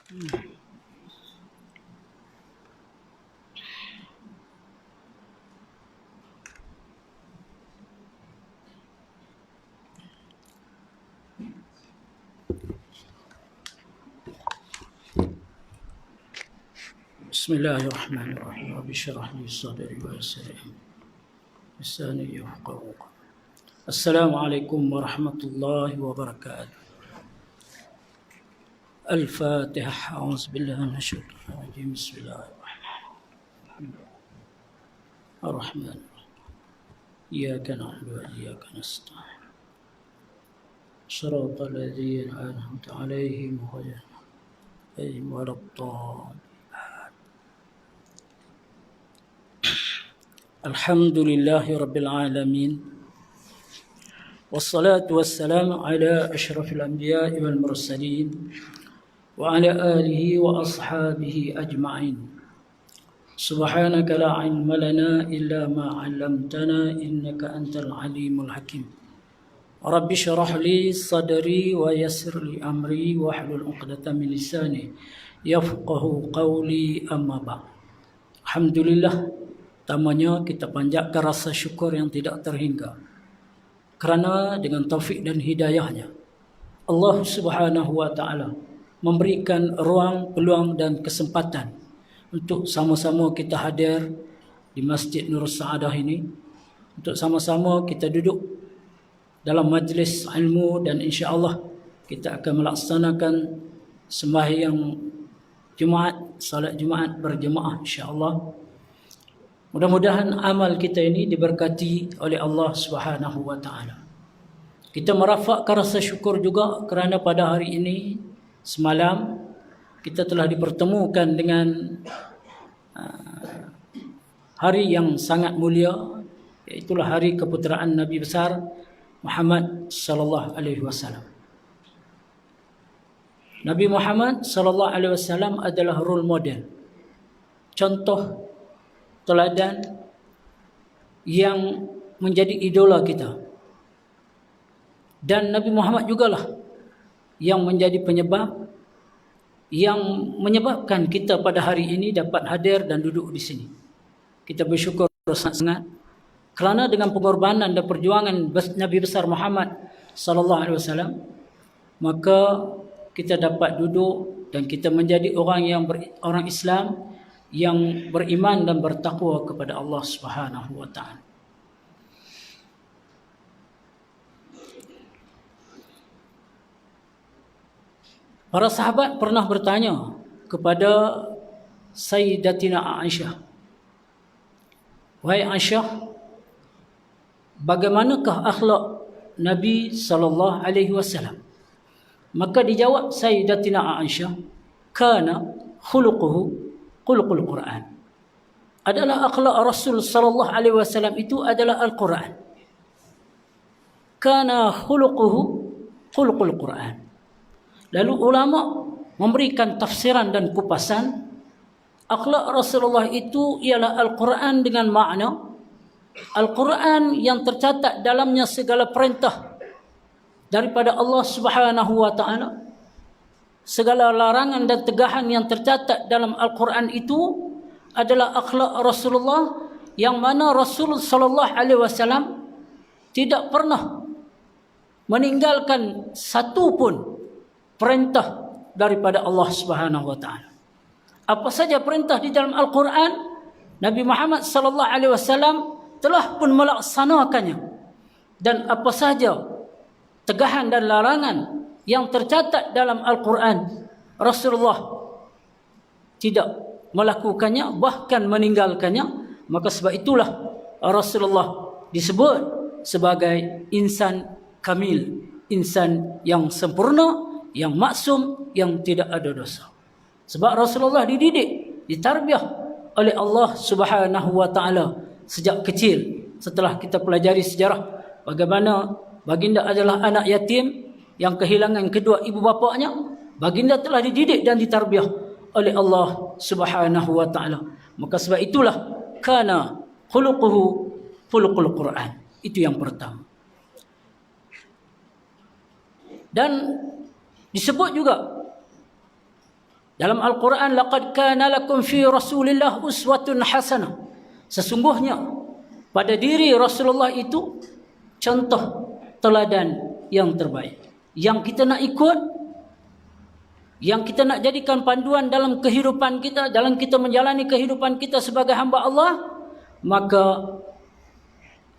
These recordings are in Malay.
Bismillahirrahmanirrahim. Rabbi shrah li sadri wa yassir li amri. Lisani yafqahu qawli. Assalamualaikum warahmatullahi wabarakatuh. Al-Fatihah. A'udzu billahi minasy syaithanir rajim. Bismillahirrahmanirrahim. Ar-Rahman. Iyyaka na'budu wa iyyaka nasta'in. Shiratal ladzina an'amta 'alaihim ghairil maghdubi 'alaihim. Alhamdulillahi Rabbil Alamin. Wassalatu wassalamu ala ashrafil anbiya'i wal mursalin wa ala alihi wa ashabihi ajma'in. Subhanaka la ilma lana illa ma 'allamtana innaka antal alimul hakim. Rabbi shrah li sadri wa yassir li amri wahlul 'uqdatam min lisani yafqahu qawli, amma ba'd. Alhamdulillah, pertamanya kita panjatkan rasa syukur yang tidak terhingga kerana dengan taufik dan hidayahnya Allah Subhanahu wa taala memberikan ruang, peluang dan kesempatan untuk sama-sama kita hadir di Masjid Nur Saadah ini, untuk sama-sama kita duduk dalam majlis ilmu, dan insya-Allah kita akan melaksanakan sembahyang Jumaat, salat Jumaat berjemaah insya-Allah. Mudah-mudahan amal kita ini diberkati oleh Allah Subhanahu wa taala. Kita merafakkan rasa syukur juga kerana pada hari ini semalam kita telah dipertemukan dengan hari yang sangat mulia, iaitu hari keputeraan Nabi besar Muhammad sallallahu alaihi wasallam. Nabi Muhammad sallallahu alaihi wasallam adalah role model, contoh teladan yang menjadi idola kita. Dan Nabi Muhammad jugalah yang menjadi penyebab, yang menyebabkan kita pada hari ini dapat hadir dan duduk di sini. Kita bersyukur sangat-sangat kerana dengan pengorbanan dan perjuangan Nabi besar Muhammad sallallahu alaihi wasallam, maka kita dapat duduk dan kita menjadi orang Islam yang beriman dan bertakwa kepada Allah Subhanahu wa taala. Para sahabat pernah bertanya kepada Sayyidatina Aisyah, "Wahai Aisyah, bagaimanakah akhlak Nabi sallallahu alaihi wasallam?" Maka dijawab Sayyidatina Aisyah, "Kana khuluquhu khuluqul Quran." Adalah akhlak Rasul sallallahu alaihi wasallam itu adalah Al-Quran. Kana khuluquhu khuluqul Quran. Lalu ulama memberikan tafsiran dan kupasan, akhlak Rasulullah itu ialah Al-Quran dengan makna Al-Quran yang tercatat dalamnya segala perintah daripada Allah Subhanahu wa taala. Segala larangan dan tegahan yang tercatat dalam Al-Quran itu adalah akhlak Rasulullah, yang mana Rasul sallallahu alaihi wasallam tidak pernah meninggalkan satu pun perintah daripada Allah Subhanahu wa taala. Apa saja perintah di dalam Al-Quran, Nabi Muhammad sallallahu alaihi wasallam telah pun melaksanakannya. Dan apa saja tegahan dan larangan yang tercatat dalam Al-Quran, Rasulullah tidak melakukannya, bahkan meninggalkannya. Maka sebab itulah Rasulullah disebut sebagai insan kamil, insan yang sempurna, yang maksum, yang tidak ada dosa. Sebab Rasulullah dididik, ditarbiyah oleh Allah Subhanahu wa taala sejak kecil. Setelah kita pelajari sejarah bagaimana baginda adalah anak yatim yang kehilangan kedua ibu bapanya, baginda telah dididik dan ditarbiyah oleh Allah Subhanahu wa taala. Maka sebab itulah kana khuluquhu khuluqul Quran. Itu yang pertama. Dan disebut juga Dalam Al-Quran, laqad kana lakum fi Rasulillah uswatun hasanah. Sesungguhnya pada diri Rasulullah itu contoh teladan yang terbaik. Yang kita nak ikut, yang kita nak jadikan panduan dalam kehidupan kita, dalam kita menjalani kehidupan kita sebagai hamba Allah, maka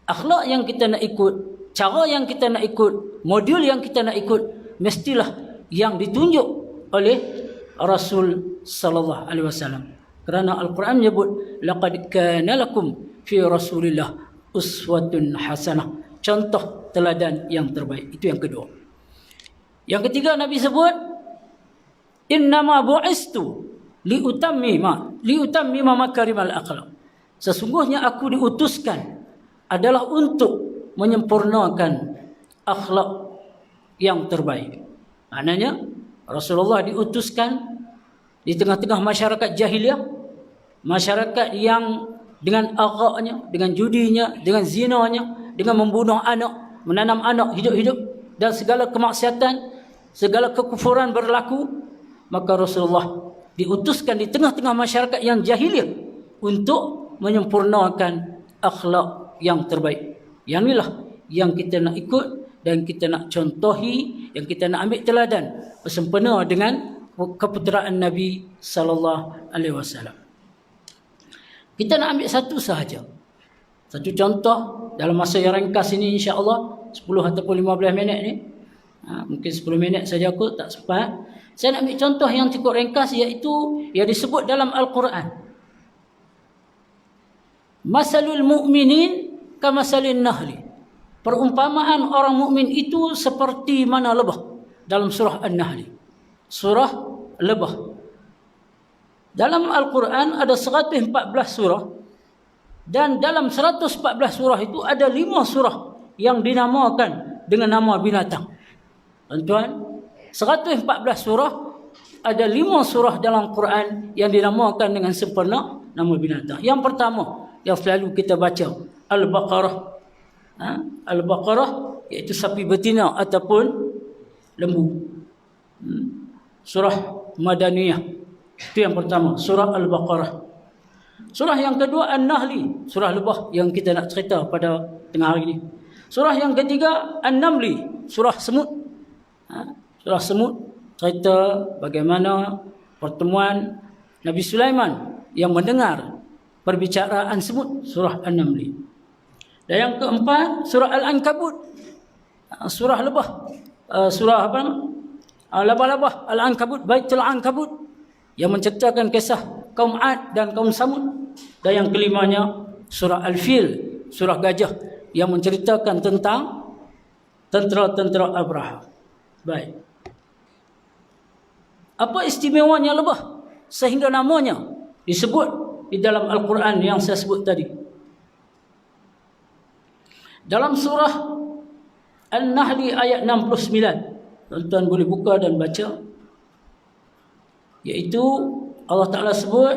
akhlak yang kita nak ikut, cara yang kita nak ikut, modul yang kita nak ikut, mestilah yang ditunjuk oleh Rasul sallallahu alaihi wasallam. Kerana Al-Quran menyebut laqad kana lakum fi Rasulillah uswatun hasanah, contoh teladan yang terbaik. Itu yang kedua. Yang ketiga, Nabi sebut innama bu'istu liutammima makarimal akhlaq. Sesungguhnya aku diutuskan adalah untuk menyempurnakan akhlak yang terbaik. Maknanya Rasulullah diutuskan di tengah-tengah masyarakat jahiliah, masyarakat yang dengan agaknya, dengan judinya, dengan zinanya, dengan membunuh anak, menanam anak hidup-hidup, dan segala kemaksiatan, segala kekufuran berlaku. Maka Rasulullah diutuskan di tengah-tengah masyarakat yang jahiliah untuk menyempurnakan akhlak yang terbaik. Yang inilah yang kita nak ikut dan kita nak contohi, yang kita nak ambil teladan bersempena dengan keputeraan Nabi sallallahu alaihi wasallam. Kita nak ambil satu sahaja, satu contoh dalam masa yang ringkas ini, insya-Allah 10 ataupun 15 minit ni. Mungkin 10 minit saja aku tak sempat. Saya nak ambil contoh yang cukup ringkas, iaitu yang disebut dalam Al-Quran. Masalul mu'minin kamasalin nahli. Perumpamaan orang mukmin itu seperti mana lebah, dalam surah An-Nahl. Surah lebah. Dalam Al-Quran ada 114 surah, dan dalam 114 surah itu ada 5 surah yang dinamakan dengan nama binatang. Tuan-tuan, 114 surah, ada 5 surah dalam Quran yang dinamakan dengan sempurna nama binatang. Yang pertama yang selalu kita baca, Al-Baqarah. Al-Baqarah iaitu sapi betina ataupun lembu. Surah Madaniyah. Itu yang pertama, surah Al-Baqarah. Surah yang kedua An-Nahli, surah lebah yang kita nak cerita pada tengah hari ini. Surah yang ketiga An-Namli, surah semut. Surah semut cerita bagaimana pertemuan Nabi Sulaiman yang mendengar perbicaraan semut, surah An-Namli. Dan yang keempat surah Al-Ankabut, surah lebah, surah apa? Labah-labah, Al-Ankabut, Baitul Ankabut, yang menceritakan kisah kaum Ad dan kaum Samud. Dan yang kelimanya surah Al-Fil, surah gajah, yang menceritakan tentang tentera-tentera Abraha. Baik. Apa istimewanya lebah sehingga namanya disebut di dalam Al-Quran yang saya sebut tadi? Dalam surah An-Nahl ayat 69, tuan-tuan boleh buka dan baca, iaitu Allah Ta'ala sebut,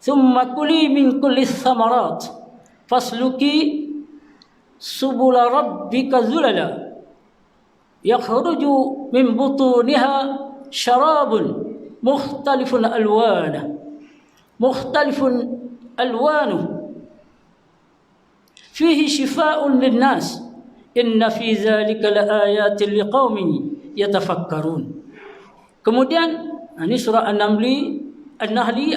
"Thumma kuli min kulli thamarat fasluki subula rabbika zulala yakhruju min butuniha syarabun mukhtalifun alwanuh fihi shifaa'un linnas inna fi dzalika laayatin liqaumin yatafakkarun." Kemudian ini surah An-Nahl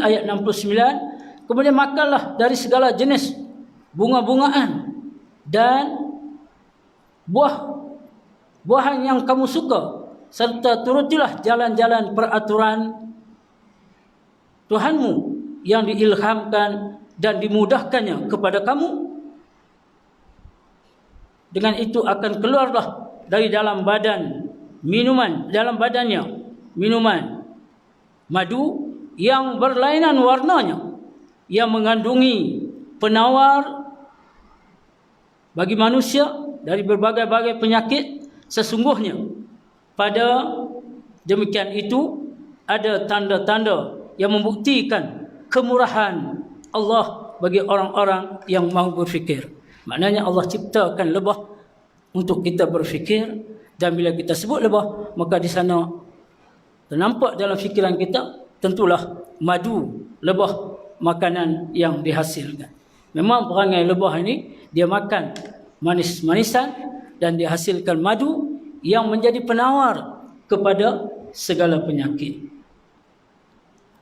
ayat 69. Kemudian makanlah dari segala jenis bunga-bungaan dan buah-buahan yang kamu suka, serta turutilah jalan-jalan peraturan Tuhanmu yang diilhamkan dan dimudahkannya kepada kamu. Dengan itu akan keluarlah dari dalam badannya minuman madu yang berlainan warnanya, yang mengandungi penawar bagi manusia dari berbagai-bagai penyakit. Sesungguhnya pada demikian itu ada tanda-tanda yang membuktikan kemurahan Allah bagi orang-orang yang mahu berfikir. Maknanya Allah ciptakan lebah untuk kita berfikir, dan bila kita sebut lebah, maka di sana Ternampak dalam fikiran kita, tentulah madu, lebah makanan yang dihasilkan. Memang perangai lebah ini, dia makan manis-manisan dan dihasilkan madu yang menjadi penawar kepada segala penyakit.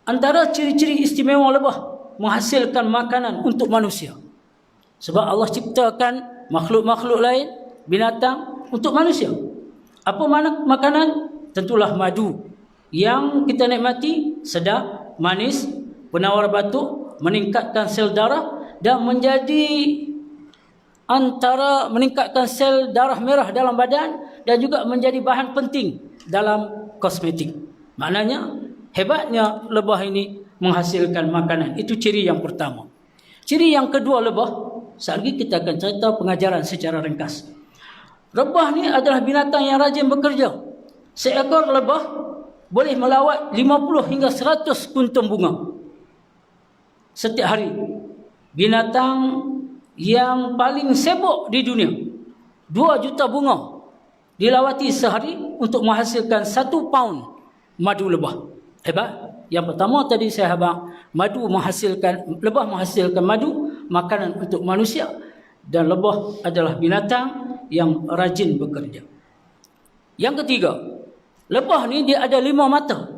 Antara ciri-ciri istimewa lebah menghasilkan makanan untuk manusia. Sebab Allah ciptakan makhluk-makhluk lain, binatang untuk manusia. Apa makanan? Tentulah madu yang kita nikmati, sedap, manis, penawar batuk, meningkatkan sel darah dan meningkatkan sel darah merah dalam badan dan juga menjadi bahan penting dalam kosmetik. Maknanya hebatnya lebah ini menghasilkan makanan. Itu ciri yang pertama. Ciri yang kedua lebah, sekali lagi kita akan cerita pengajaran secara ringkas. Lebah ni adalah binatang yang rajin bekerja. Seekor lebah boleh melawat 50 hingga 100 kuntum bunga setiap hari. Binatang yang paling sibuk di dunia, 2 juta bunga dilawati sehari untuk menghasilkan 1 pound madu lebah. Hebat. Yang pertama tadi saya habaq, lebah menghasilkan madu, makanan untuk manusia, dan lebah adalah binatang yang rajin bekerja. Yang ketiga, lebah ni dia ada 5 mata.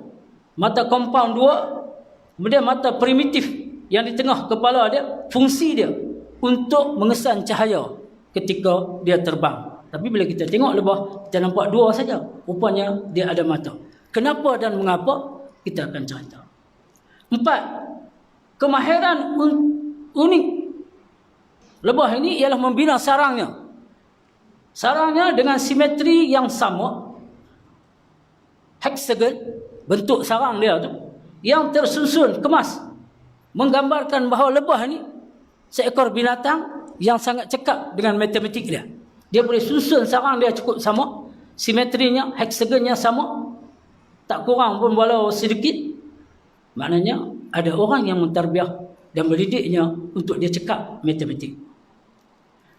Mata compound 2, kemudian mata primitif yang di tengah kepala dia, fungsi dia untuk mengesan cahaya ketika dia terbang. Tapi bila kita tengok lebah, kita nampak 2 saja. Rupanya dia ada mata. Kenapa dan mengapa? Kita akan cerita. 4. Kemahiran unik lebah ini ialah membina sarangnya. Sarangnya dengan simetri yang sama, hexagon, bentuk sarang dia tu, yang tersusun, kemas, menggambarkan bahawa lebah ini seekor binatang yang sangat cekap dengan matematik dia. Dia boleh susun sarang dia cukup sama, simetrinya, hexagonnya sama, tak kurang pun walau sedikit. Maknanya ada orang yang mentarbiah dan mendidiknya untuk dia cekap matematik.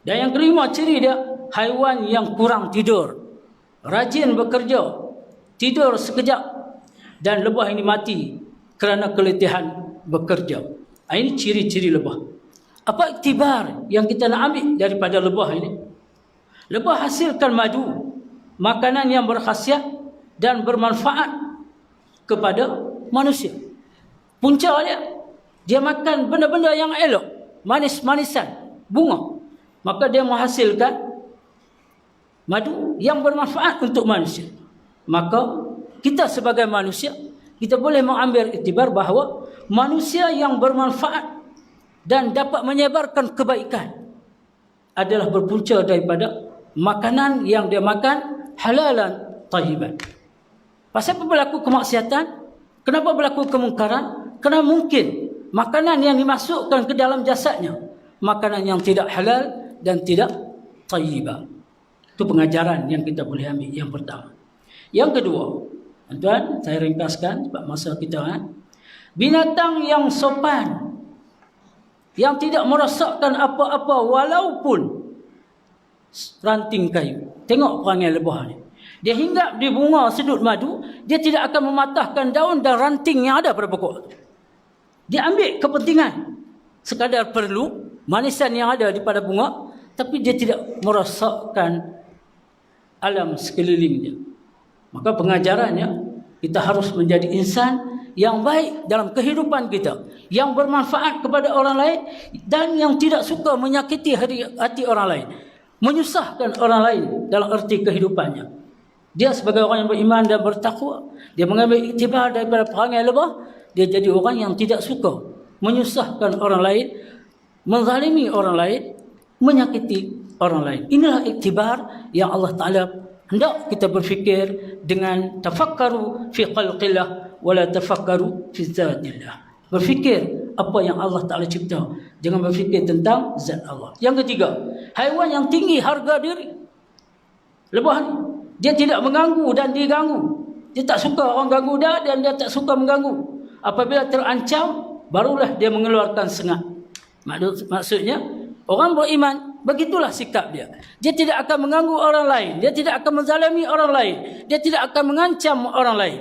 Dan yang kelima, ciri dia haiwan yang kurang tidur, rajin bekerja, tidur sekejap, dan lebah ini mati kerana keletihan bekerja. Ini ciri-ciri lebah. Apa iktibar yang kita nak ambil daripada lebah ini? Lebah hasilkan madu, makanan yang berkhasiat dan bermanfaat kepada manusia. Punca dia makan benda-benda yang elok, manis-manisan, bunga. Maka dia menghasilkan madu yang bermanfaat untuk manusia. Maka kita sebagai manusia, kita boleh mengambil iktibar bahawa manusia yang bermanfaat dan dapat menyebarkan kebaikan adalah berpunca daripada makanan yang dia makan halalan tayyiban. Pasal apa berlaku kemaksiatan? Kenapa berlaku kemungkaran? Kerana mungkin makanan yang dimasukkan ke dalam jasadnya makanan yang tidak halal dan tidak tayyibah. Itu pengajaran yang kita boleh ambil yang pertama. Yang kedua, tuan-tuan, saya ringkaskan sebab masa kita binatang yang sopan, yang tidak merosakkan apa-apa walaupun ranting kayu. Tengok perangai lebah ni. Dia hinggap di bunga sedut madu, dia tidak akan mematahkan daun dan ranting yang ada pada pokok. Dia ambil kepentingan sekadar perlu manisan yang ada di pada bunga, tapi dia tidak merosakkan alam sekeliling dia. Maka pengajarannya, kita harus menjadi insan yang baik dalam kehidupan kita, yang bermanfaat kepada orang lain dan yang tidak suka menyakiti hati orang lain, menyusahkan orang lain dalam erti kehidupannya. Dia sebagai orang yang beriman dan bertakwa, dia mengambil iktibar daripada perangai lebah. Dia jadi orang yang tidak suka menyusahkan orang lain, menzalimi orang lain, menyakiti orang lain. Inilah iktibar yang Allah Ta'ala hendak kita berfikir dengan tafakkaru fi khalqillah wala tafakkaru fi zatillah. Berfikir apa yang Allah Ta'ala cipta, jangan berfikir tentang zat Allah. Yang ketiga, haiwan yang tinggi harga diri. Lebah ni, dia tidak mengganggu dan diganggu. Dia tak suka orang ganggu dia dan dia tak suka mengganggu. Apabila terancam, barulah dia mengeluarkan sengat. Maksudnya, orang beriman, begitulah sikap dia. Dia tidak akan mengganggu orang lain. Dia tidak akan menzalimi orang lain. Dia tidak akan mengancam orang lain.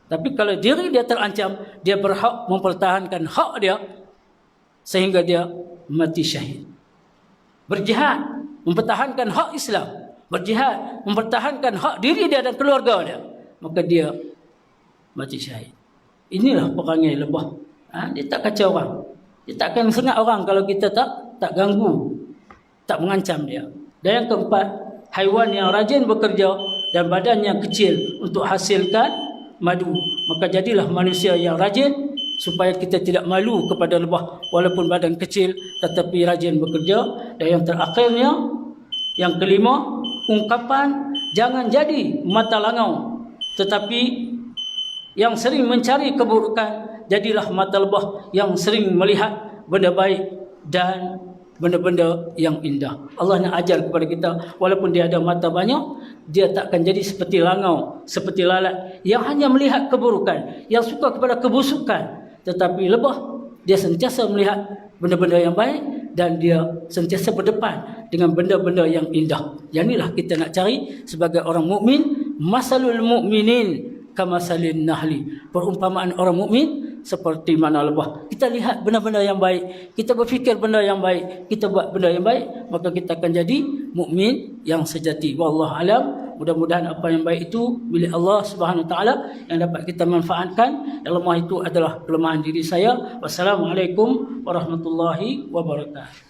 Tapi kalau diri dia terancam, dia berhak mempertahankan hak dia sehingga dia mati syahid. Berjihad, mempertahankan hak Islam. Berjihad, mempertahankan hak diri dia dan keluarga dia. Maka dia mati syahid. Inilah perangai lebah. Dia tak kacau orang. Dia tak akan sengat orang kalau kita tak ganggu, tak mengancam dia. Dan yang keempat, haiwan yang rajin bekerja dan badannya kecil untuk hasilkan madu. Maka jadilah manusia yang rajin supaya kita tidak malu kepada lebah walaupun badan kecil tetapi rajin bekerja. Dan yang terakhirnya, yang kelima, ungkapan jangan jadi mata langau tetapi yang sering mencari keburukan, jadilah mata lebah yang sering melihat benda baik dan benda-benda yang indah. Allah nak ajar kepada kita, walaupun dia ada mata banyak, dia tak akan jadi seperti langau, seperti lalat yang hanya melihat keburukan, yang suka kepada kebusukan. Tetapi lebah, dia sentiasa melihat benda-benda yang baik dan dia sentiasa berdepan dengan benda-benda yang indah. Yang inilah kita nak cari sebagai orang mukmin. Masalul mu'minin kamasalin nahli. Perumpamaan orang mukmin seperti mana lebah. Kita lihat benda-benda yang baik, kita berfikir benda yang baik, kita buat benda yang baik, maka kita akan jadi mukmin yang sejati. Wallahu alam. Mudah-mudahan apa yang baik itu milik Allah Subhanahu Wa Taala yang dapat kita manfaatkan. Yang lemah itu adalah kelemahan diri saya. Wassalamualaikum warahmatullahi wabarakatuh.